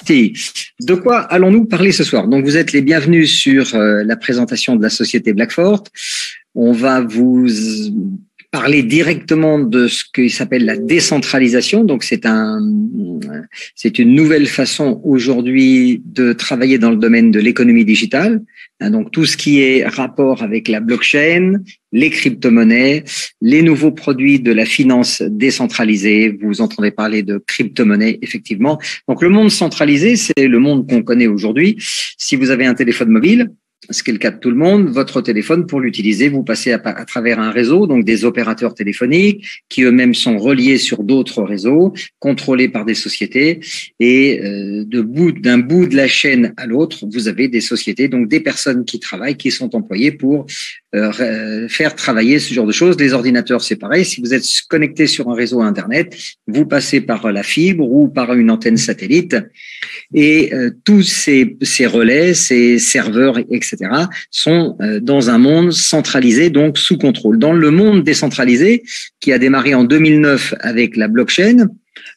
Si. De quoi allons-nous parler ce soir? Donc, vous êtes les bienvenus sur la présentation de la société Blackfort. On va vous parler directement de ce qui s'appelle la décentralisation. Donc, c'est une nouvelle façon aujourd'hui de travailler dans le domaine de l'économie digitale. Donc, tout ce qui est rapport avec la blockchain, les crypto-monnaies, les nouveaux produits de la finance décentralisée. Vous entendez parler de crypto-monnaies, effectivement. Donc, le monde centralisé, c'est le monde qu'on connaît aujourd'hui. Si vous avez un téléphone mobile, ce qui est le cas de tout le monde, votre téléphone, pour l'utiliser, vous passez à travers un réseau, donc des opérateurs téléphoniques qui eux-mêmes sont reliés sur d'autres réseaux, contrôlés par des sociétés. Et d'un bout de la chaîne à l'autre, vous avez des sociétés, donc des personnes qui travaillent, qui sont employées pour faire travailler ce genre de choses. Les ordinateurs, c'est pareil. Si vous êtes connecté sur un réseau Internet, vous passez par la fibre ou par une antenne satellite. Et tous ces relais, ces serveurs, etc., sont dans un monde centralisé, donc sous contrôle. Dans le monde décentralisé, qui a démarré en 2009 avec la blockchain,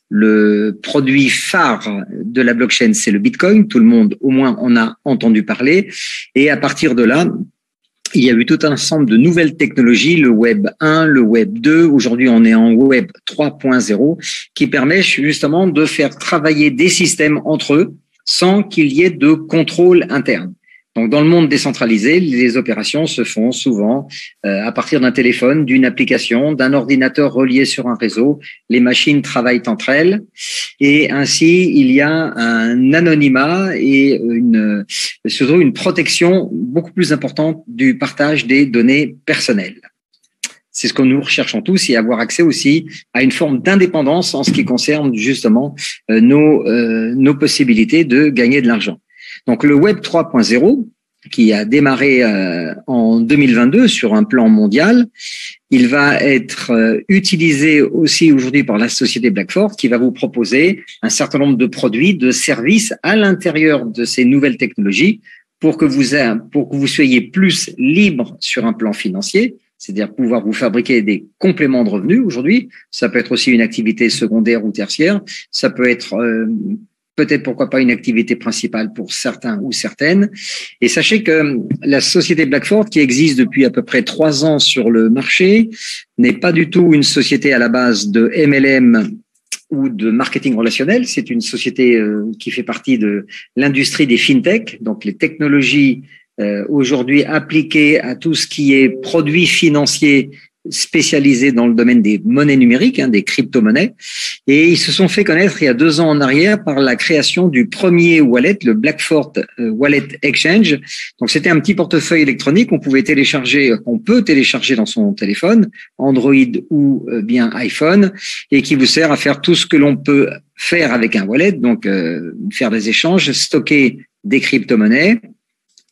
le produit phare de la blockchain, c'est le Bitcoin. Tout le monde, au moins, en a entendu parler. Et à partir de là, il y a eu tout un ensemble de nouvelles technologies, le Web 1, le Web 2. Aujourd'hui, on est en Web 3.0, qui permet justement de faire travailler des systèmes entre eux sans qu'il y ait de contrôle interne. Donc, dans le monde décentralisé, les opérations se font souvent à partir d'un téléphone, d'une application, d'un ordinateur relié sur un réseau. Les machines travaillent entre elles et ainsi, il y a un anonymat et surtout une protection beaucoup plus importante du partage des données personnelles. C'est ce que nous recherchons tous et avoir accès aussi à une forme d'indépendance en ce qui concerne justement nos possibilités de gagner de l'argent. Donc, le Web 3.0, qui a démarré en 2022 sur un plan mondial, il va être utilisé aussi aujourd'hui par la société Blackfort, qui va vous proposer un certain nombre de produits, de services à l'intérieur de ces nouvelles technologies pour que vous soyez plus libre sur un plan financier, c'est-à-dire pouvoir vous fabriquer des compléments de revenus aujourd'hui. Ça peut être aussi une activité secondaire ou tertiaire. Ça peut être peut-être, pourquoi pas, une activité principale pour certains ou certaines. Et sachez que la société Blackfort, qui existe depuis à peu près 3 ans sur le marché, n'est pas du tout une société à la base de MLM ou de marketing relationnel. C'est une société qui fait partie de l'industrie des fintech, donc les technologies aujourd'hui appliquées à tout ce qui est produits financiers spécialisés dans le domaine des monnaies numériques, des crypto-monnaies. Et ils se sont fait connaître il y a 2 ans en arrière par la création du premier wallet, le Blackfort Wallet Exchange. Donc, c'était un petit portefeuille électronique qu'on peut télécharger dans son téléphone, Android ou bien iPhone, et qui vous sert à faire tout ce que l'on peut faire avec un wallet, donc faire des échanges, stocker des crypto-monnaies,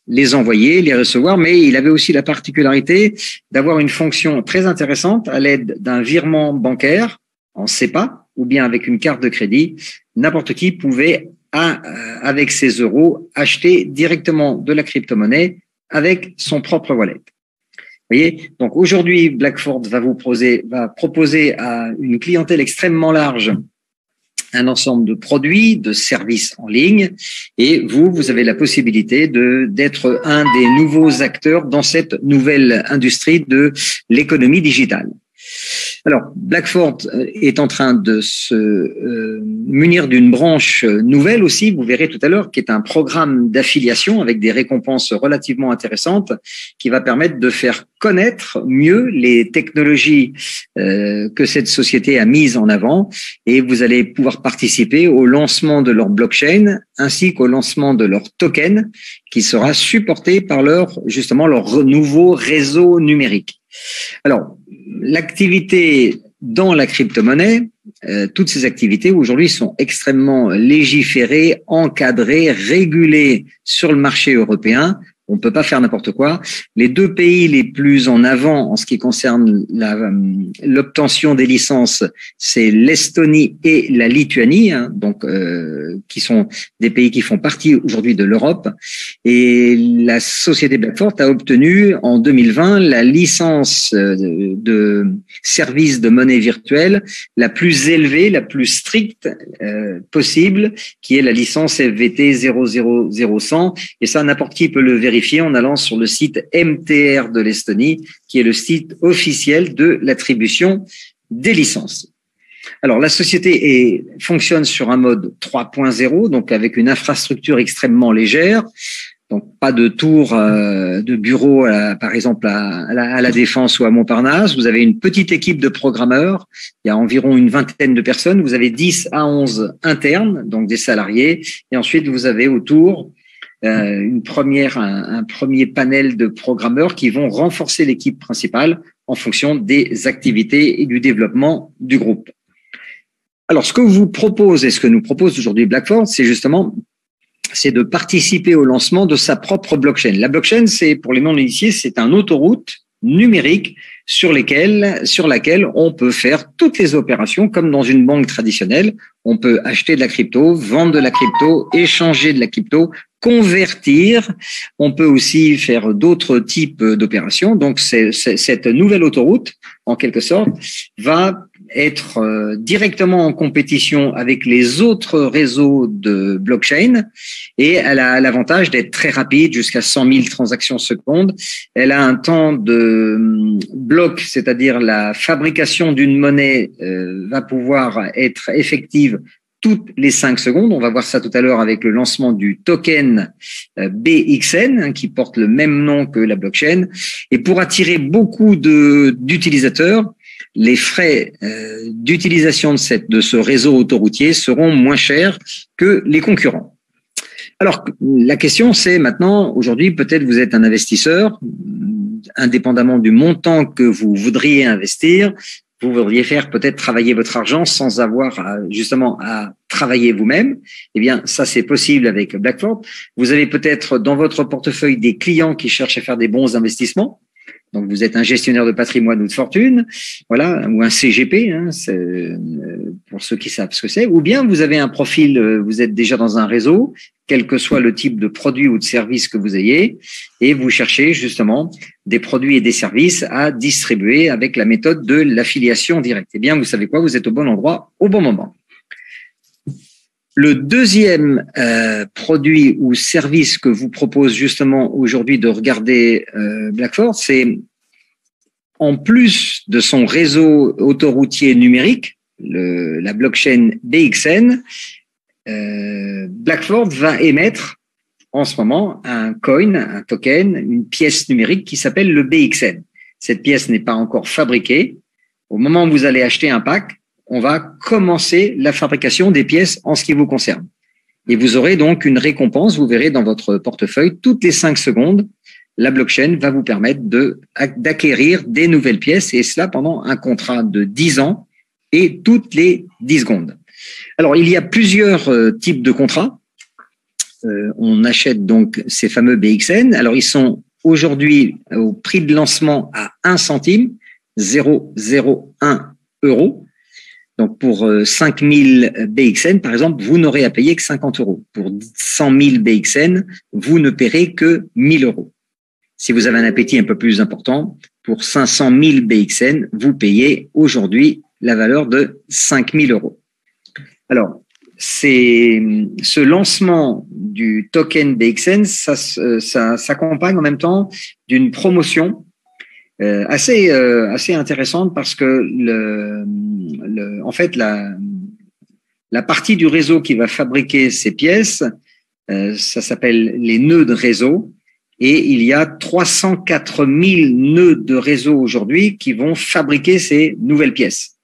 les envoyer, les recevoir, mais il avait aussi la particularité d'avoir une fonction très intéressante à l'aide d'un virement bancaire en SEPA ou bien avec une carte de crédit. N'importe qui pouvait, avec ses euros, acheter directement de la crypto-monnaie avec son propre wallet. Vous voyez, donc aujourd'hui, Blackfort va proposer à une clientèle extrêmement large un ensemble de produits, de services en ligne, et vous avez la possibilité d'être un des nouveaux acteurs dans cette nouvelle industrie de l'économie digitale. Alors, Blackfort est en train de se munir d'une branche nouvelle aussi, vous verrez tout à l'heure, qui est un programme d'affiliation avec des récompenses relativement intéressantes qui va permettre de faire connaître mieux les technologies que cette société a mises en avant, et vous allez pouvoir participer au lancement de leur blockchain ainsi qu'au lancement de leur token qui sera supporté par leur nouveau réseau numérique. Alors, l'activité dans la crypto-monnaie, toutes ces activités aujourd'hui sont extrêmement légiférées, encadrées, régulées sur le marché européen On ne peut pas faire n'importe quoi. Les deux pays les plus en avant en ce qui concerne l'obtention des licences, c'est l'Estonie et la Lituanie, hein, donc qui sont des pays qui font partie aujourd'hui de l'Europe. Et la société Blackfort a obtenu en 2020 la licence de service de monnaie virtuelle la plus élevée, la plus stricte possible, qui est la licence FVT 0000100. Et ça, n'importe qui peut le vérifier en allant sur le site MTR de l'Estonie, qui est le site officiel de l'attribution des licences. Alors, la société fonctionne sur un mode 3.0, donc avec une infrastructure extrêmement légère. Donc, pas de tour de bureau, par exemple, à la Défense ou à Montparnasse. Vous avez une petite équipe de programmeurs. Il y a environ une vingtaine de personnes. Vous avez 10 à 11 internes, donc des salariés. Et ensuite, vous avez autour un premier panel de programmeurs qui vont renforcer l'équipe principale en fonction des activités et du développement du groupe. Alors, ce que vous propose et ce que nous propose aujourd'hui Blackfort, c'est de participer au lancement de sa propre blockchain. La blockchain, c'est, pour les non-initiés, c'est un autoroute numérique sur laquelle on peut faire toutes les opérations comme dans une banque traditionnelle. On peut acheter de la crypto, vendre de la crypto, échanger de la crypto, convertir. On peut aussi faire d'autres types d'opérations. Donc, cette nouvelle autoroute, en quelque sorte, va être directement en compétition avec les autres réseaux de blockchain et elle a l'avantage d'être très rapide, jusqu'à 100 000 transactions secondes. Elle a un temps de bloc, c'est-à-dire la fabrication d'une monnaie va pouvoir être effective toutes les 5 secondes. On va voir ça tout à l'heure avec le lancement du token BXN qui porte le même nom que la blockchain. Et pour attirer beaucoup d'utilisateurs, les frais d'utilisation de ce réseau autoroutier seront moins chers que les concurrents. Alors, la question, c'est maintenant, aujourd'hui, peut-être vous êtes un investisseur, indépendamment du montant que vous voudriez investir, vous voudriez faire peut-être travailler votre argent sans avoir à travailler vous-même. Eh bien, ça, c'est possible avec Blackfort. Vous avez peut-être dans votre portefeuille des clients qui cherchent à faire des bons investissements. Donc, vous êtes un gestionnaire de patrimoine ou de fortune, voilà, ou un CGP, hein, pour ceux qui savent ce que c'est. Ou bien vous avez un profil, vous êtes déjà dans un réseau, quel que soit le type de produit ou de service que vous ayez, et vous cherchez justement des produits et des services à distribuer avec la méthode de l'affiliation directe. Eh bien, vous savez quoi, vous êtes au bon endroit, au bon moment. Le deuxième produit ou service que vous propose justement aujourd'hui de regarder Blackfort, c'est en plus de son réseau autoroutier numérique, la blockchain BXN, Blackfort va émettre en ce moment un coin, un token, une pièce numérique qui s'appelle le BXN. Cette pièce n'est pas encore fabriquée. Au moment où vous allez acheter un pack, on va commencer la fabrication des pièces en ce qui vous concerne. Et vous aurez donc une récompense, vous verrez dans votre portefeuille, toutes les 5 secondes, la blockchain va vous permettre d'acquérir des nouvelles pièces, et cela pendant un contrat de 10 ans et toutes les 10 secondes. Alors, il y a plusieurs types de contrats. On achète donc ces fameux BXN. Alors, ils sont aujourd'hui au prix de lancement à 1 centime, 0,01 €. Donc, pour 5000 BXN, par exemple, vous n'aurez à payer que 50 €. Pour 100 000 BXN, vous ne paierez que 1000 €. Si vous avez un appétit un peu plus important, pour 500 000 BXN, vous payez aujourd'hui la valeur de 5000 €. Alors, ce lancement du token BXN, ça s'accompagne en même temps d'une promotion assez intéressante, parce que en fait la partie du réseau qui va fabriquer ces pièces, ça s'appelle les nœuds de réseau, et il y a 304 000 nœuds de réseau aujourd'hui qui vont fabriquer ces nouvelles pièces.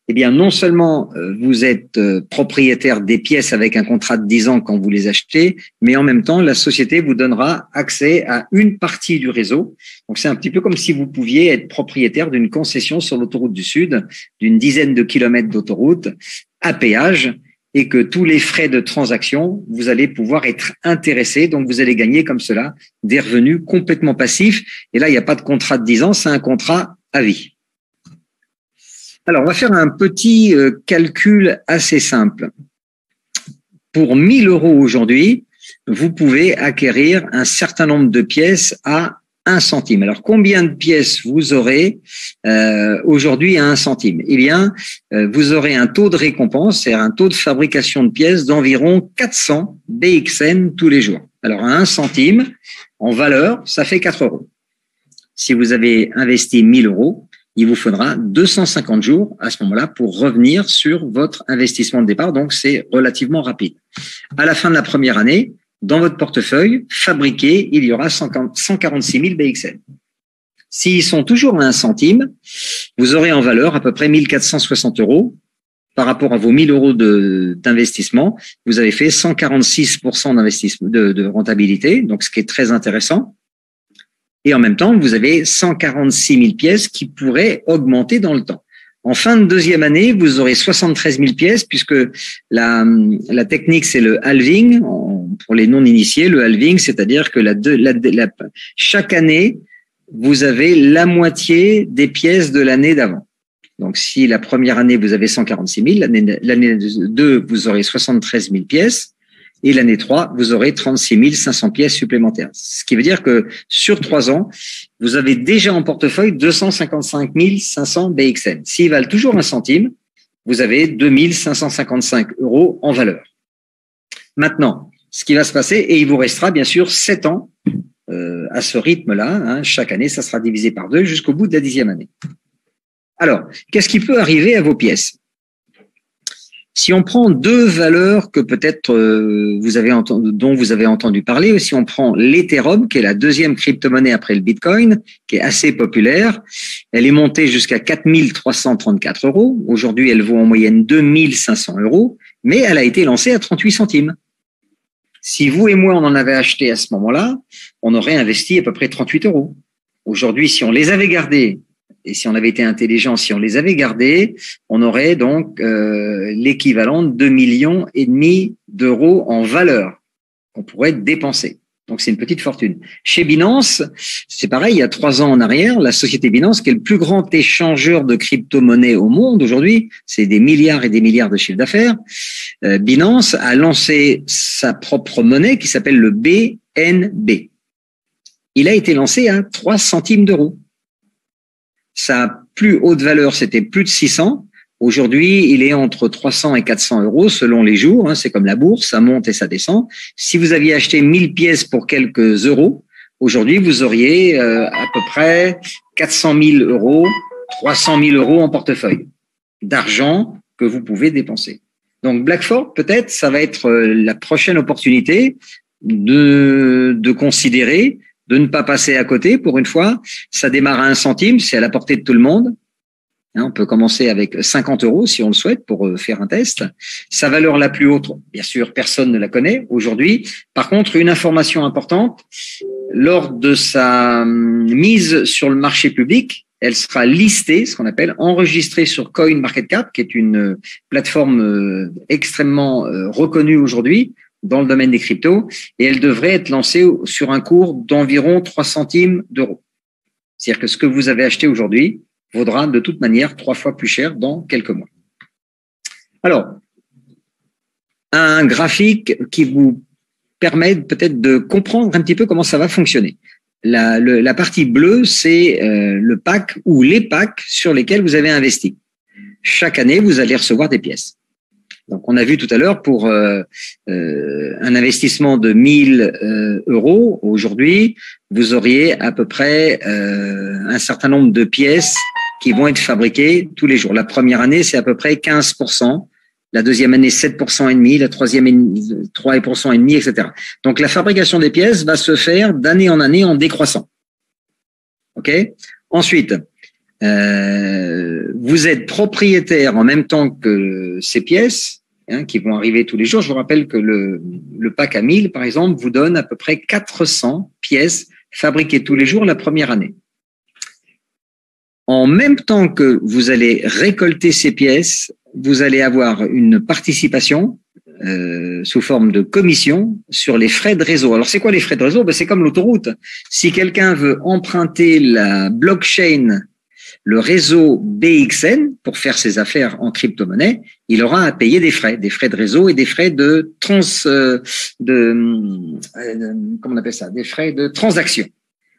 Eh bien, non seulement vous êtes propriétaire des pièces avec un contrat de 10 ans quand vous les achetez, mais en même temps, la société vous donnera accès à une partie du réseau. Donc, c'est un petit peu comme si vous pouviez être propriétaire d'une concession sur l'autoroute du Sud, d'une dizaine de kilomètres d'autoroute à péage. et que tous les frais de transaction, vous allez pouvoir être intéressé. Donc, vous allez gagner comme cela des revenus complètement passifs. Et là, il n'y a pas de contrat de 10 ans, c'est un contrat à vie. Alors, on va faire un petit calcul assez simple. Pour 1 000 € aujourd'hui, vous pouvez acquérir un certain nombre de pièces à 1 centime. Alors, combien de pièces vous aurez aujourd'hui à 1 centime? Eh bien, vous aurez un taux de récompense, c'est-à-dire un taux de fabrication de pièces d'environ 400 BXN tous les jours. Alors, à 1 centime, en valeur, ça fait 4 €. Si vous avez investi 1 000 €, il vous faudra 250 jours à ce moment-là pour revenir sur votre investissement de départ. Donc, c'est relativement rapide. À la fin de la première année, dans votre portefeuille fabriqué, il y aura 146 000 BXN. S'ils sont toujours à 1 centime, vous aurez en valeur à peu près 1 460 € par rapport à vos 1 000 € d'investissement. Vous avez fait 146% d'investissement de rentabilité, donc ce qui est très intéressant. Et en même temps, vous avez 146 000 pièces qui pourraient augmenter dans le temps. En fin de deuxième année, vous aurez 73 000 pièces puisque la technique, c'est le halving. Pour les non-initiés, le halving, c'est-à-dire que chaque année, vous avez la moitié des pièces de l'année d'avant. Donc, si la première année, vous avez 146 000, l'année 2, vous aurez 73 000 pièces. Et l'année 3, vous aurez 36 500 pièces supplémentaires. Ce qui veut dire que sur 3 ans, vous avez déjà en portefeuille 255 500 BXN. S'ils valent toujours 1 centime, vous avez 2 555 € en valeur. Maintenant, ce qui va se passer, et il vous restera bien sûr 7 ans à ce rythme-là. Hein, chaque année, ça sera divisé par 2 jusqu'au bout de la 10e année. Alors, qu'est-ce qui peut arriver à vos pièces ? Si on prend 2 valeurs que peut-être dont vous avez entendu parler, si on prend l'Ethereum, qui est la deuxième crypto-monnaie après le Bitcoin, qui est assez populaire, elle est montée jusqu'à 4 334 €. Aujourd'hui, elle vaut en moyenne 2 500 €, mais elle a été lancée à 38 centimes. Si vous et moi, on en avait acheté à ce moment-là, on aurait investi à peu près 38 €. Aujourd'hui, si on les avait gardés, et si on avait été intelligent, si on les avait gardés, on aurait donc l'équivalent de 2,5 millions d'euros en valeur qu'on pourrait dépenser. Donc, c'est une petite fortune. Chez Binance, c'est pareil, il y a 3 ans en arrière, la société Binance, qui est le plus grand échangeur de crypto-monnaies au monde aujourd'hui, c'est des milliards et des milliards de chiffre d'affaires, Binance a lancé sa propre monnaie qui s'appelle le BNB. Il a été lancé à 3 centimes d'euros. Sa plus haute valeur, c'était plus de 600. Aujourd'hui, il est entre 300 et 400 € selon les jours. Hein, c'est comme la bourse, ça monte et ça descend. Si vous aviez acheté 1000 pièces pour quelques euros, aujourd'hui, vous auriez à peu près 400 000 €, 300 000 € en portefeuille d'argent que vous pouvez dépenser. Donc, Blackford, peut-être, ça va être la prochaine opportunité de considérer, de ne pas passer à côté pour une fois. Ça démarre à 1 centime, c'est à la portée de tout le monde. On peut commencer avec 50 € si on le souhaite pour faire un test. Sa valeur la plus haute, bien sûr, personne ne la connaît aujourd'hui. Par contre, une information importante, lors de sa mise sur le marché public, elle sera listée, ce qu'on appelle enregistrée sur CoinMarketCap, qui est une plateforme extrêmement reconnue aujourd'hui dans le domaine des cryptos, et elle devrait être lancée sur un cours d'environ 3 centimes d'euros. C'est-à-dire que ce que vous avez acheté aujourd'hui vaudra de toute manière 3 fois plus cher dans quelques mois. Alors, un graphique qui vous permet peut-être de comprendre un petit peu comment ça va fonctionner. La partie bleue, c'est le pack ou les packs sur lesquels vous avez investi. Chaque année, vous allez recevoir des pièces. Donc, on a vu tout à l'heure pour un investissement de 1 000 €, aujourd'hui, vous auriez à peu près un certain nombre de pièces qui vont être fabriquées tous les jours. La première année, c'est à peu près 15%. La deuxième année, 7,5%, la troisième, 3,5%, etc. Donc, la fabrication des pièces va se faire d'année en année en décroissant. OK? Ensuite, vous êtes propriétaire en même temps que ces pièces qui vont arriver tous les jours. Je vous rappelle que le pack à 1000, par exemple, vous donne à peu près 400 pièces fabriquées tous les jours la première année. En même temps que vous allez récolter ces pièces, vous allez avoir une participation sous forme de commission sur les frais de réseau. Alors, c'est quoi les frais de réseau? C'est comme l'autoroute. Si quelqu'un veut emprunter la blockchain, le réseau BXN, pour faire ses affaires en crypto-monnaie, il aura à payer des frais de réseau et des frais comment on appelle ça? Des frais de transaction.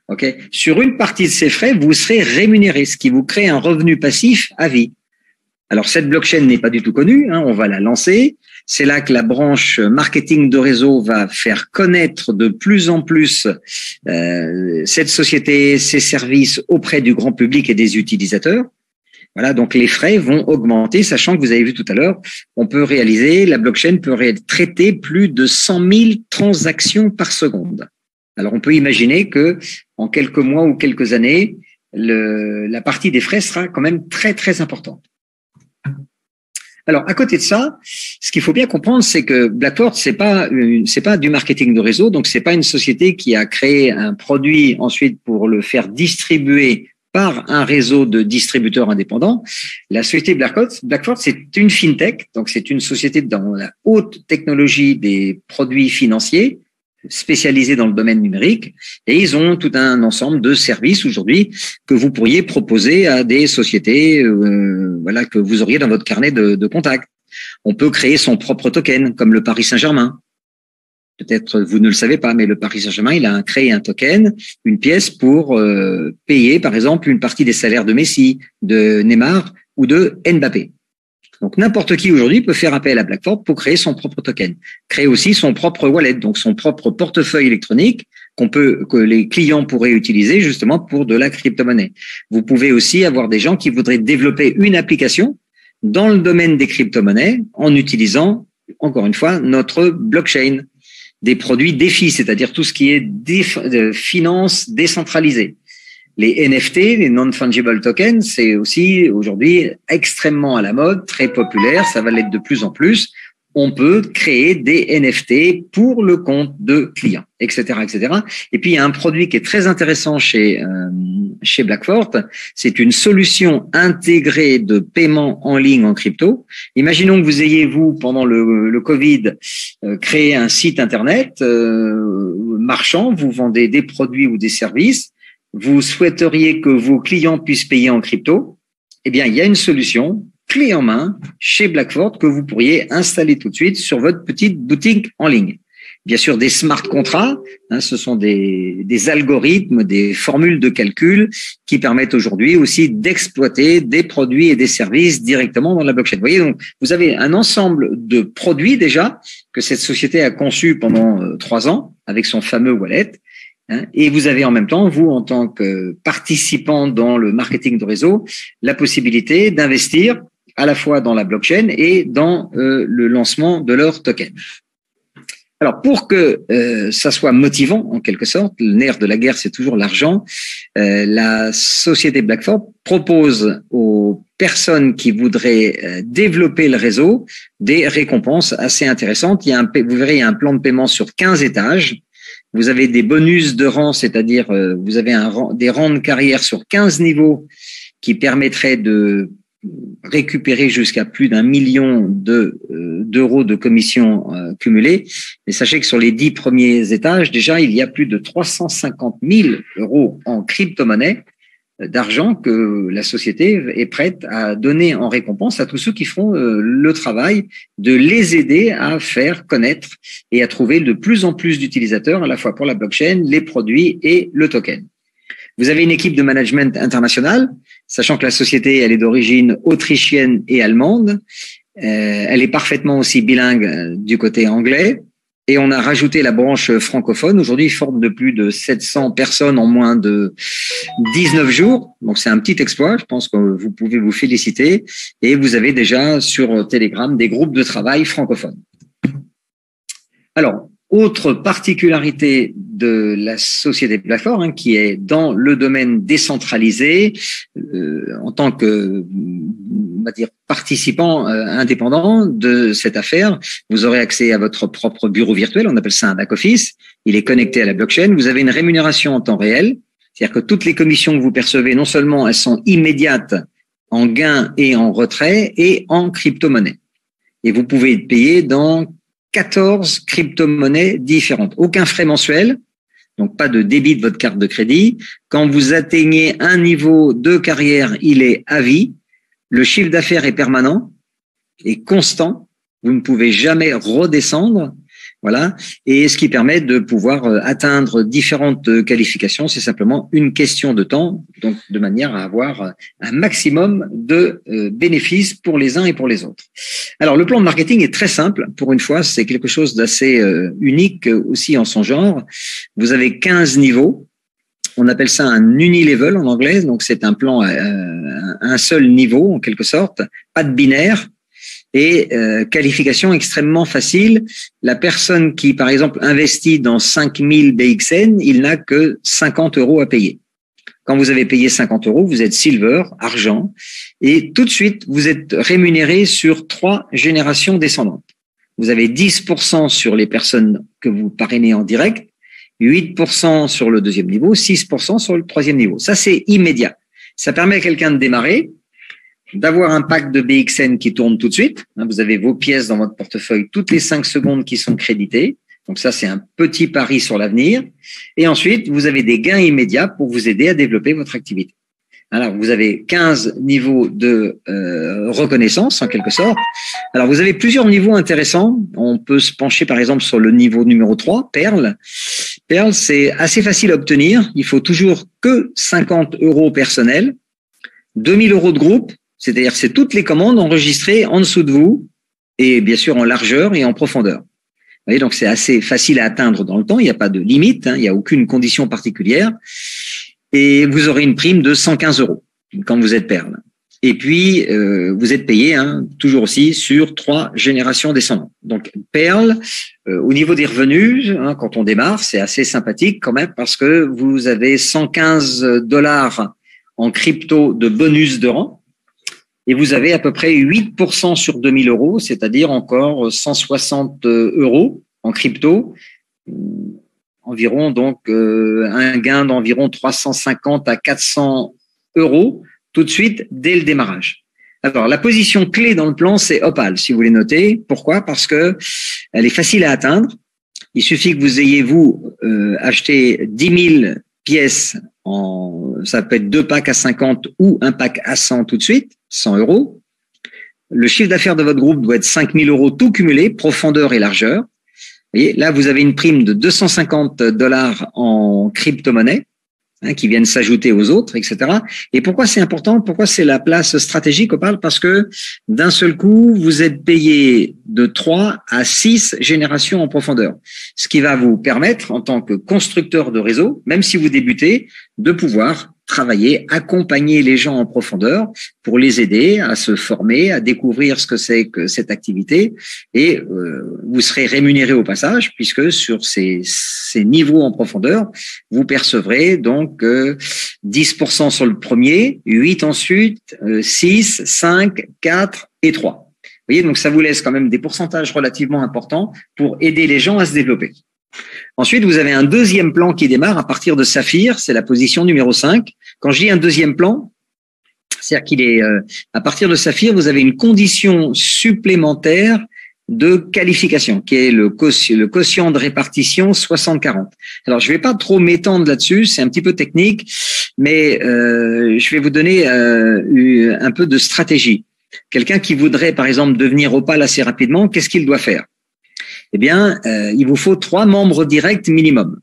Okay. Sur une partie de ces frais, vous serez rémunéré, ce qui vous crée un revenu passif à vie. Alors, cette blockchain n'est pas du tout connue, on va la lancer. C'est là que la branche marketing de réseau va faire connaître de plus en plus cette société, ses services auprès du grand public et des utilisateurs. Voilà, donc les frais vont augmenter, sachant que vous avez vu tout à l'heure, la blockchain peut traiter plus de 100 000 transactions par seconde. Alors, on peut imaginer que en quelques mois ou quelques années, la partie des frais sera quand même très, très importante. Alors, à côté de ça, ce qu'il faut bien comprendre, c'est que Blackfort, c'est pas du marketing de réseau, donc c'est pas une société qui a créé un produit ensuite pour le faire distribuer par un réseau de distributeurs indépendants. La société Blackfort, c'est une fintech, donc c'est une société dans la haute technologie des produits financiers, spécialisés dans le domaine numérique, et ils ont tout un ensemble de services aujourd'hui que vous pourriez proposer à des sociétés que vous auriez dans votre carnet de contacts. On peut créer son propre token, comme le Paris Saint-Germain. Peut-être vous ne le savez pas, mais le Paris Saint-Germain, il a créé un token, une pièce pour payer, par exemple, une partie des salaires de Messi, de Neymar ou de Mbappé. Donc, n'importe qui aujourd'hui peut faire appel à Blackfort pour créer son propre token. Créer aussi son propre wallet, donc son propre portefeuille électronique que les clients pourraient utiliser justement pour de la crypto-monnaie. Vous pouvez aussi avoir des gens qui voudraient développer une application dans le domaine des crypto-monnaies en utilisant, encore une fois, notre blockchain. Des produits DeFi, c'est-à-dire tout ce qui est finance décentralisée. Les NFT, les non-fungible tokens, c'est aussi aujourd'hui extrêmement à la mode, très populaire, ça va l'être de plus en plus. On peut créer des NFT pour le compte de clients, etc., etc. Et puis, il y a un produit qui est très intéressant chez Blackfort. C'est une solution intégrée de paiement en ligne en crypto. Imaginons que vous ayez, pendant le Covid, créé un site Internet marchand, vous vendez des produits ou des services. Vous souhaiteriez que vos clients puissent payer en crypto, eh bien, il y a une solution clé en main chez Blackfort que vous pourriez installer tout de suite sur votre petite boutique en ligne. Bien sûr, des smart contrats, ce sont des algorithmes, des formules de calcul qui permettent aujourd'hui aussi d'exploiter des produits et des services directement dans la blockchain. Vous voyez, donc, vous avez un ensemble de produits déjà que cette société a conçu pendant 3 ans avec son fameux wallet. Et vous avez en même temps, vous, en tant que participant dans le marketing de réseau, la possibilité d'investir à la fois dans la blockchain et dans le lancement de leur token. Alors, pour que ça soit motivant, en quelque sorte, le nerf de la guerre, c'est toujours l'argent, la société Blackfort propose aux personnes qui voudraient développer le réseau des récompenses assez intéressantes. Vous verrez, il y a un plan de paiement sur 15 étages. Vous avez des bonus de rang, c'est-à-dire vous avez des rangs de carrière sur 15 niveaux qui permettraient de récupérer jusqu'à plus d'1 million d'euros de commissions cumulées. Mais sachez que sur les 10 premiers étages, déjà, il y a plus de 350 000 euros en crypto-monnaie d'argent que la société est prête à donner en récompense à tous ceux qui feront le travail de les aider à faire connaître et à trouver de plus en plus d'utilisateurs à la fois pour la blockchain, les produits et le token. Vous avez une équipe de management internationale, sachant que la société, elle est d'origine autrichienne et allemande. Elle est parfaitement aussi bilingue du côté anglais. Et on a rajouté la branche francophone. Aujourd'hui, ils forment de plus de 700 personnes en moins de 19 jours. Donc, c'est un petit exploit. Je pense que vous pouvez vous féliciter. Et vous avez déjà sur Telegram des groupes de travail francophones. Alors, autre particularité de la société Blackfort, qui est dans le domaine décentralisé, en tant que, on va dire, participant indépendant de cette affaire, vous aurez accès à votre propre bureau virtuel, on appelle ça un back-office, il est connecté à la blockchain, vous avez une rémunération en temps réel, c'est-à-dire que toutes les commissions que vous percevez, non seulement elles sont immédiates en gain et en retrait et en crypto-monnaie. Et vous pouvez être payé dans 14 crypto-monnaies différentes. Aucun frais mensuel, donc pas de débit de votre carte de crédit. Quand vous atteignez un niveau de carrière, il est à vie. Le chiffre d'affaires est permanent et constant. Vous ne pouvez jamais redescendre. Voilà. Et ce qui permet de pouvoir atteindre différentes qualifications, c'est simplement une question de temps, donc de manière à avoir un maximum de bénéfices pour les uns et pour les autres. Alors, le plan de marketing est très simple. Pour une fois, c'est quelque chose d'assez unique aussi en son genre. Vous avez 15 niveaux. On appelle ça un unilevel en anglais. Donc, c'est un plan à un seul niveau, en quelque sorte. Pas de binaire. Et qualification extrêmement facile. La personne qui, par exemple, investit dans 5000 BXN, il n'a que 50 € à payer. Quand vous avez payé 50 €, vous êtes silver, argent, et tout de suite, vous êtes rémunéré sur 3 générations descendantes. Vous avez 10% sur les personnes que vous parrainez en direct, 8% sur le deuxième niveau, 6% sur le troisième niveau. Ça, c'est immédiat. Ça permet à quelqu'un de démarrer, d'avoir un pack de BXN qui tourne tout de suite. Vous avez vos pièces dans votre portefeuille toutes les 5 secondes qui sont créditées. Donc ça, c'est un petit pari sur l'avenir. Et ensuite, vous avez des gains immédiats pour vous aider à développer votre activité. Alors, vous avez 15 niveaux de reconnaissance, en quelque sorte. Alors, vous avez plusieurs niveaux intéressants. On peut se pencher, par exemple, sur le niveau numéro 3, Perle. Perle, c'est assez facile à obtenir. Il faut toujours que 50 € personnels, 2000 € de groupe. C'est-à-dire, c'est toutes les commandes enregistrées en dessous de vous et bien sûr en largeur et en profondeur. Vous voyez, donc c'est assez facile à atteindre dans le temps. Il n'y a pas de limite, il n'y a aucune condition particulière. Et vous aurez une prime de 115 € quand vous êtes Perle. Et puis, vous êtes payé toujours aussi sur 3 générations descendantes. Donc, Perle, au niveau des revenus, quand on démarre, c'est assez sympathique quand même parce que vous avez 115 $ en crypto de bonus de rang. Et vous avez à peu près 8% sur 2000 €, c'est-à-dire encore 160 € en crypto, environ donc un gain d'environ 350 à 400 € tout de suite dès le démarrage. Alors la position clé dans le plan, c'est Opal, si vous voulez noter. Pourquoi? Parce que elle est facile à atteindre. Il suffit que vous ayez acheté 10 000 pièces ça peut être 2 packs à 50 ou un pack à 100 tout de suite, 100 €. Le chiffre d'affaires de votre groupe doit être 5000 € tout cumulé, profondeur et largeur. Vous voyez, là, vous avez une prime de 250 $ en crypto-monnaie qui viennent s'ajouter aux autres, etc. Et pourquoi c'est important? Pourquoi c'est la place stratégique, on parle? Parce que d'un seul coup, vous êtes payé de 3 à 6 générations en profondeur. Ce qui va vous permettre, en tant que constructeur de réseau, même si vous débutez, de pouvoir travailler, accompagner les gens en profondeur pour les aider à se former, à découvrir ce que c'est que cette activité et vous serez rémunéré au passage puisque sur ces niveaux en profondeur, vous percevrez donc 10% sur le premier, 8 ensuite, 6, 5, 4 et 3. Vous voyez, donc ça vous laisse quand même des pourcentages relativement importants pour aider les gens à se développer. Ensuite, vous avez un deuxième plan qui démarre à partir de Saphir, c'est la position numéro 5. Quand je dis un deuxième plan, c'est-à-dire qu'il est à partir de Saphir, vous avez une condition supplémentaire de qualification, qui est le quotient de répartition 60-40. Alors, je vais pas trop m'étendre là-dessus, c'est un petit peu technique, mais je vais vous donner un peu de stratégie. Quelqu'un qui voudrait, par exemple, devenir Opal assez rapidement, qu'est-ce qu'il doit faire? Eh bien, il vous faut 3 membres directs minimum.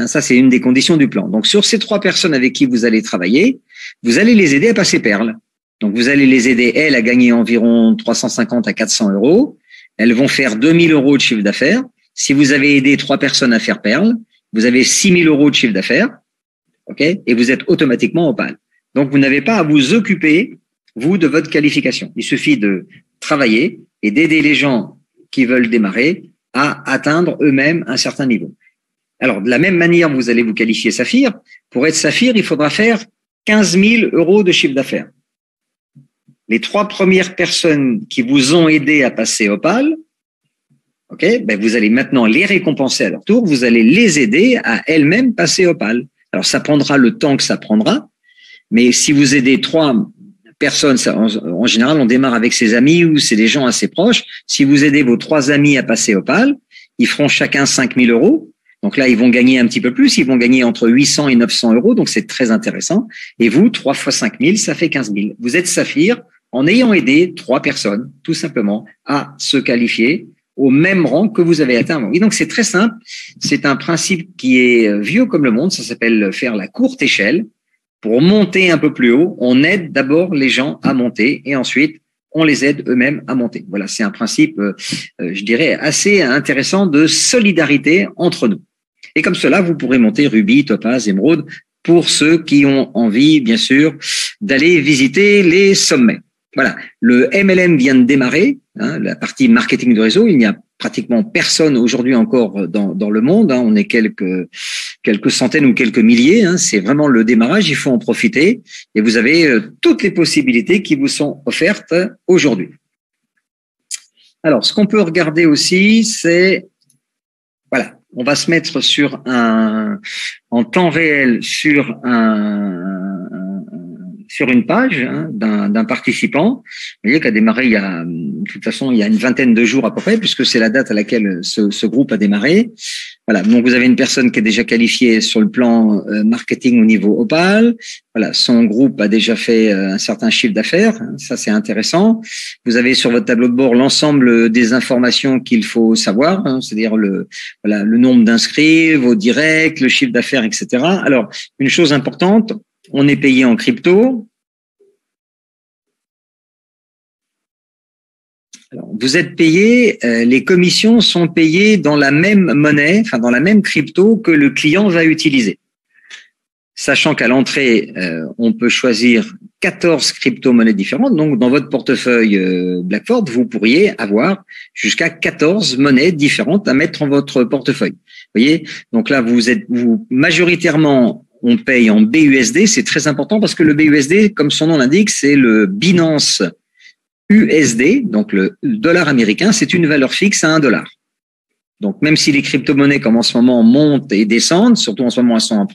Ça, c'est une des conditions du plan. Donc, sur ces 3 personnes avec qui vous allez travailler, vous allez les aider à passer Perle. Donc, vous allez les aider, elles, à gagner environ 350 à 400 €. Elles vont faire 2000 € de chiffre d'affaires. Si vous avez aidé 3 personnes à faire Perle, vous avez 6000 € de chiffre d'affaires. OK? Et vous êtes automatiquement Opal. Donc, vous n'avez pas à vous occuper, vous, de votre qualification. Il suffit de travailler et d'aider les gens qui veulent démarrer à atteindre eux-mêmes un certain niveau. Alors, de la même manière, vous allez vous qualifier Saphir. Pour être Saphir, il faudra faire 15 000 € de chiffre d'affaires. Les 3 premières personnes qui vous ont aidé à passer Opal, ok, ben vous allez maintenant les récompenser à leur tour. Vous allez les aider à elles-mêmes passer Opal. Alors, ça prendra le temps que ça prendra, mais si vous aidez 3 personne. En général, on démarre avec ses amis ou c'est des gens assez proches. Si vous aidez vos 3 amis à passer Opal, ils feront chacun 5 000 euros. Donc là, ils vont gagner un petit peu plus. Ils vont gagner entre 800 et 900 euros. Donc, c'est très intéressant. Et vous, 3 fois 5 000, ça fait 15 000. Vous êtes Saphir en ayant aidé 3 personnes, tout simplement, à se qualifier au même rang que vous avez atteint. Et donc, c'est très simple. C'est un principe qui est vieux comme le monde. Ça s'appelle faire la courte échelle. Pour monter un peu plus haut, on aide d'abord les gens à monter et ensuite, on les aide eux-mêmes à monter. Voilà, c'est un principe, je dirais, assez intéressant de solidarité entre nous. Et comme cela, vous pourrez monter Ruby, Topaz, Émeraude pour ceux qui ont envie, bien sûr, d'aller visiter les sommets. Voilà, le MLM vient de démarrer, hein, la partie marketing de réseau. Il n'y a pratiquement personne aujourd'hui encore dans le monde. Hein, on est quelques centaines ou quelques milliers. Hein, c'est vraiment le démarrage. Il faut en profiter. Et vous avez toutes les possibilités qui vous sont offertes aujourd'hui. Alors, ce qu'on peut regarder aussi, c'est voilà. On va se mettre en temps réel sur une page hein, d'un participant. Vous voyez qu'a démarré de toute façon, il y a une vingtaine de jours à peu près, puisque c'est la date à laquelle ce groupe a démarré. Voilà. Donc, vous avez une personne qui est déjà qualifiée sur le plan marketing au niveau Opal. Voilà. Son groupe a déjà fait un certain chiffre d'affaires. Ça, c'est intéressant. Vous avez sur votre tableau de bord l'ensemble des informations qu'il faut savoir, hein, c'est-à-dire le nombre d'inscrits, vos directs, le chiffre d'affaires, etc. Alors, une chose importante, on est payé en crypto. Alors, vous êtes payé, les commissions sont payées dans la même monnaie, enfin dans la même crypto que le client va utiliser. Sachant qu'à l'entrée, on peut choisir 14 crypto-monnaies différentes. Donc, dans votre portefeuille Blackford, vous pourriez avoir jusqu'à 14 monnaies différentes à mettre en votre portefeuille. Vous voyez? Donc là, vous majoritairement, on paye en BUSD. C'est très important parce que le BUSD, comme son nom l'indique, c'est le Binance USD, donc le dollar américain. C'est une valeur fixe à $1. Donc, même si les crypto-monnaies, comme en ce moment, montent et descendent, surtout en ce moment, elles sont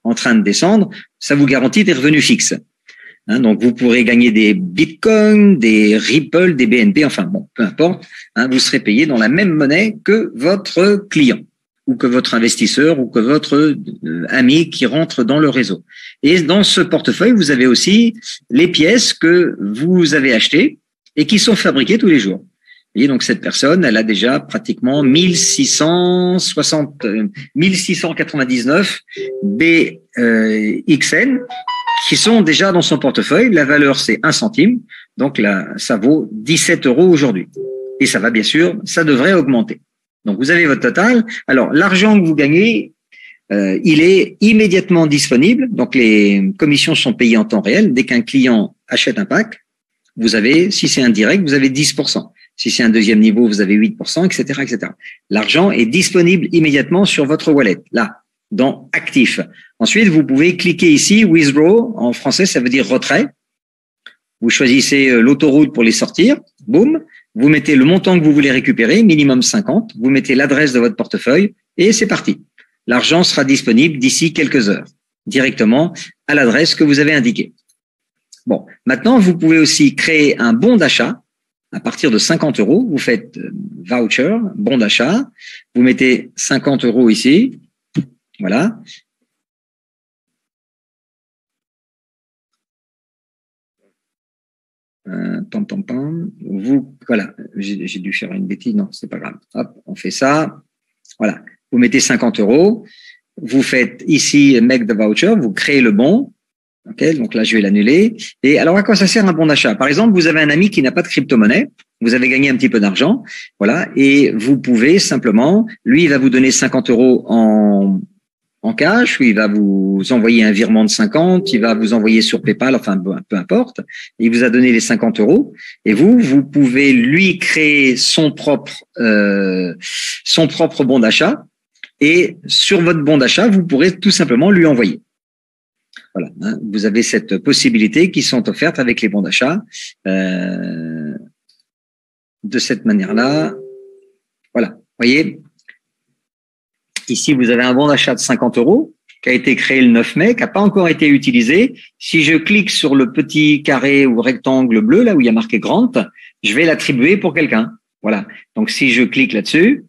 en train de descendre, ça vous garantit des revenus fixes. Hein, donc, vous pourrez gagner des bitcoins, des Ripple, des BNB, enfin bon, peu importe. Hein, vous serez payé dans la même monnaie que votre client ou que votre investisseur ou que votre ami qui rentre dans le réseau. Et dans ce portefeuille, vous avez aussi les pièces que vous avez achetées et qui sont fabriquées tous les jours. Vous voyez, donc cette personne, elle a déjà pratiquement 1699 BXN qui sont déjà dans son portefeuille. La valeur, c'est 1 centime. Donc là, ça vaut 17 € aujourd'hui. Et ça va, bien sûr, ça devrait augmenter. Donc, vous avez votre total. Alors, l'argent que vous gagnez, il est immédiatement disponible. Donc, les commissions sont payées en temps réel. Dès qu'un client achète un pack, vous avez, si c'est un direct, vous avez 10%. Si c'est un deuxième niveau, vous avez 8%, etc., etc. L'argent est disponible immédiatement sur votre wallet, là, dans Actif. Ensuite, vous pouvez cliquer ici, Withdraw. En français, ça veut dire retrait. Vous choisissez l'autoroute pour les sortir. Boum. Vous mettez le montant que vous voulez récupérer, minimum 50. Vous mettez l'adresse de votre portefeuille et c'est parti. L'argent sera disponible d'ici quelques heures, directement à l'adresse que vous avez indiquée. Bon, maintenant, vous pouvez aussi créer un bon d'achat à partir de 50 €. Vous faites voucher, bon d'achat. Vous mettez 50 € ici. Voilà. Vous, voilà, j'ai dû faire une bêtise, non, c'est pas grave. Hop, on fait ça. Voilà. Vous mettez 50 €. Vous faites ici make the voucher. Vous créez le bon. Ok, donc là, je vais l'annuler. Et alors, à quoi ça sert un bon d'achat? Par exemple, vous avez un ami qui n'a pas de crypto-monnaie. Vous avez gagné un petit peu d'argent. Voilà. Et vous pouvez simplement, lui, il va vous donner 50 € en cash, ou il va vous envoyer un virement de 50, il va vous envoyer sur PayPal, enfin peu importe. Il vous a donné les 50 €. Et vous pouvez lui créer son propre bon d'achat. Et sur votre bon d'achat, vous pourrez tout simplement lui envoyer. Voilà, hein, vous avez cette possibilité qui sont offertes avec les bons d'achat de cette manière-là. Voilà, voyez. Ici, vous avez un bon d'achat de 50 €. qui a été créé le 9 mai, qui n'a pas encore été utilisé. Si je clique sur le petit carré ou rectangle bleu, là où il y a marqué Grant, je vais l'attribuer pour quelqu'un. Voilà. Donc, si je clique là-dessus,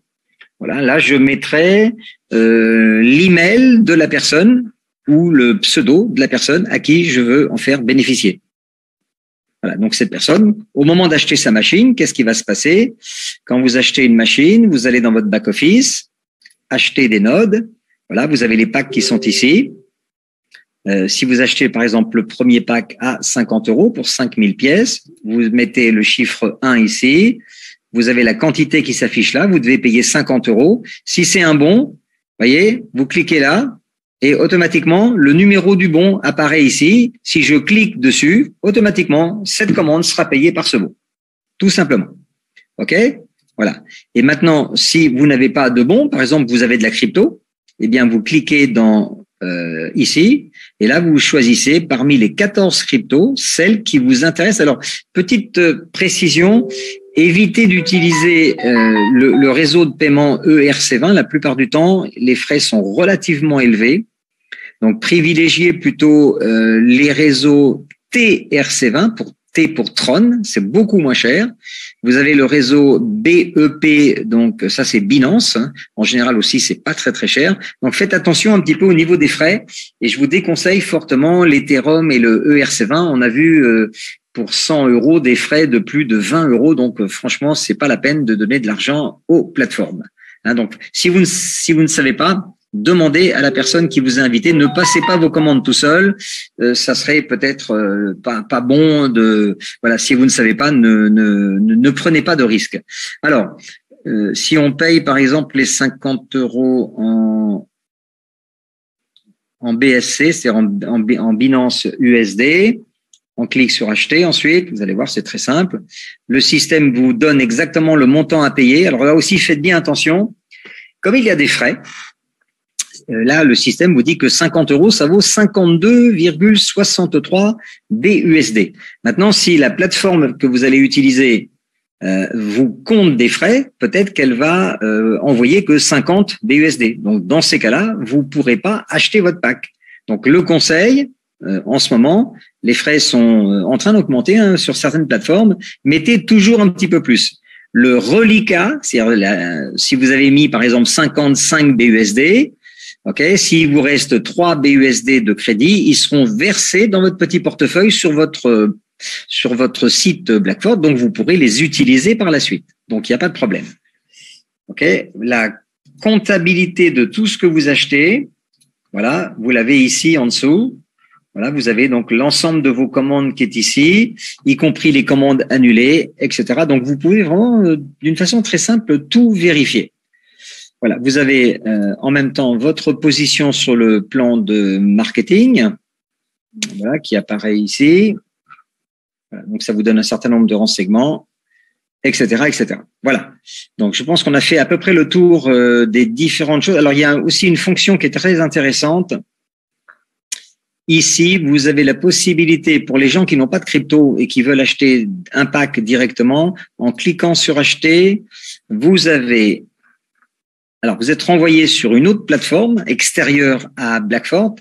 voilà, là, je mettrai l'email de la personne ou le pseudo de la personne à qui je veux en faire bénéficier. Voilà, donc cette personne, au moment d'acheter sa machine, qu'est-ce qui va se passer? Quand vous achetez une machine, vous allez dans votre back-office, acheter des nodes. Voilà, vous avez les packs qui sont ici. Si vous achetez, par exemple, le premier pack à 50 € pour 5000 pièces, vous mettez le chiffre 1 ici. Vous avez la quantité qui s'affiche là. Vous devez payer 50 €. Si c'est un bon, voyez, vous cliquez là. Et automatiquement, le numéro du bon apparaît ici. Si je clique dessus, automatiquement, cette commande sera payée par ce bon. Tout simplement. OK? Voilà. Et maintenant, si vous n'avez pas de bon, par exemple, vous avez de la crypto, eh bien, vous cliquez dans ici. Et là, vous choisissez parmi les 14 cryptos, celle qui vous intéresse. Alors, petite précision, évitez d'utiliser le réseau de paiement ERC20. La plupart du temps, les frais sont relativement élevés. Donc, privilégiez plutôt les réseaux TRC20 pour T pour Tron, c'est beaucoup moins cher. Vous avez le réseau BEP, donc ça c'est Binance. En général aussi, c'est pas très très cher. Donc, faites attention un petit peu au niveau des frais. Et je vous déconseille fortement l'Ethereum et le ERC20. On a vu pour 100 € des frais de plus de 20 €. Donc, franchement, c'est pas la peine de donner de l'argent aux plateformes. Donc, si vous ne savez pas, demandez à la personne qui vous a invité. Ne passez pas vos commandes tout seul. Ça serait peut-être pas bon de. Voilà, si vous ne savez pas, ne prenez pas de risque. Alors, si on paye par exemple les 50 € en BSC, c'est en Binance USD. On clique sur acheter ensuite, vous allez voir, c'est très simple. Le système vous donne exactement le montant à payer. Alors là aussi, faites bien attention. Comme il y a des frais, là, le système vous dit que 50 €, ça vaut 52,63 BUSD. Maintenant, si la plateforme que vous allez utiliser vous compte des frais, peut-être qu'elle va envoyer que 50 BUSD. Donc, dans ces cas-là, vous ne pourrez pas acheter votre pack. Donc, le conseil, en ce moment, les frais sont en train d'augmenter sur certaines plateformes. Mettez toujours un petit peu plus. Le reliquat, c'est-à-dire si vous avez mis par exemple 55 BUSD, ok, s'il vous reste 3 BUSD de crédit, ils seront versés dans votre petit portefeuille sur votre site Blackfort, donc vous pourrez les utiliser par la suite. Donc il n'y a pas de problème. Ok, la comptabilité de tout ce que vous achetez, voilà, vous l'avez ici en dessous. Voilà, vous avez donc l'ensemble de vos commandes qui est ici, y compris les commandes annulées, etc. Donc, vous pouvez vraiment, d'une façon très simple, tout vérifier. Voilà, vous avez en même temps votre position sur le plan de marketing, voilà, qui apparaît ici. Voilà, donc, ça vous donne un certain nombre de renseignements, etc., etc. Voilà. Donc, je pense qu'on a fait à peu près le tour des différentes choses. Alors, il y a aussi une fonction qui est très intéressante. Ici, vous avez la possibilité pour les gens qui n'ont pas de crypto et qui veulent acheter un pack directement, en cliquant sur acheter, vous êtes renvoyé sur une autre plateforme extérieure à Blackfort.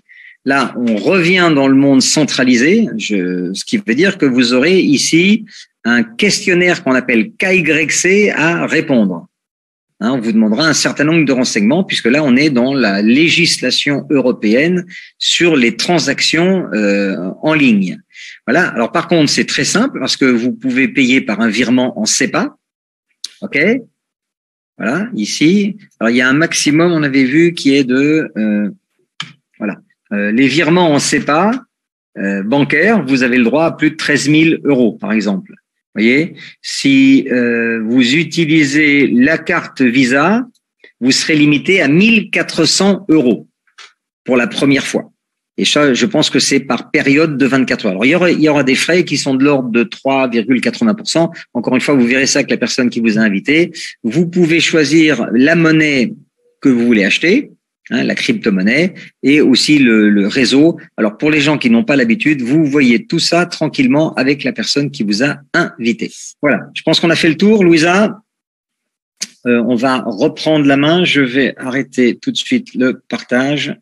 Là, on revient dans le monde centralisé, ce qui veut dire que vous aurez ici un questionnaire qu'on appelle KYC à répondre. On vous demandera un certain nombre de renseignements puisque là, on est dans la législation européenne sur les transactions en ligne. Voilà. Alors, par contre, c'est très simple parce que vous pouvez payer par un virement en SEPA. OK? Voilà, ici. Alors, il y a un maximum, on avait vu, qui est de… les virements en SEPA bancaires, vous avez le droit à plus de 13 000 €, par exemple. Voyez, si vous utilisez la carte Visa, vous serez limité à 1 400 € pour la première fois. Et ça, je pense que c'est par période de 24 heures. Alors, il y aura des frais qui sont de l'ordre de 3,80%. Encore une fois, vous verrez ça avec la personne qui vous a invité. Vous pouvez choisir la monnaie que vous voulez acheter, la crypto-monnaie, et aussi le réseau. Alors, pour les gens qui n'ont pas l'habitude, vous voyez tout ça tranquillement avec la personne qui vous a invité. Voilà, je pense qu'on a fait le tour. Louisa, on va reprendre la main. Je vais arrêter tout de suite le partage.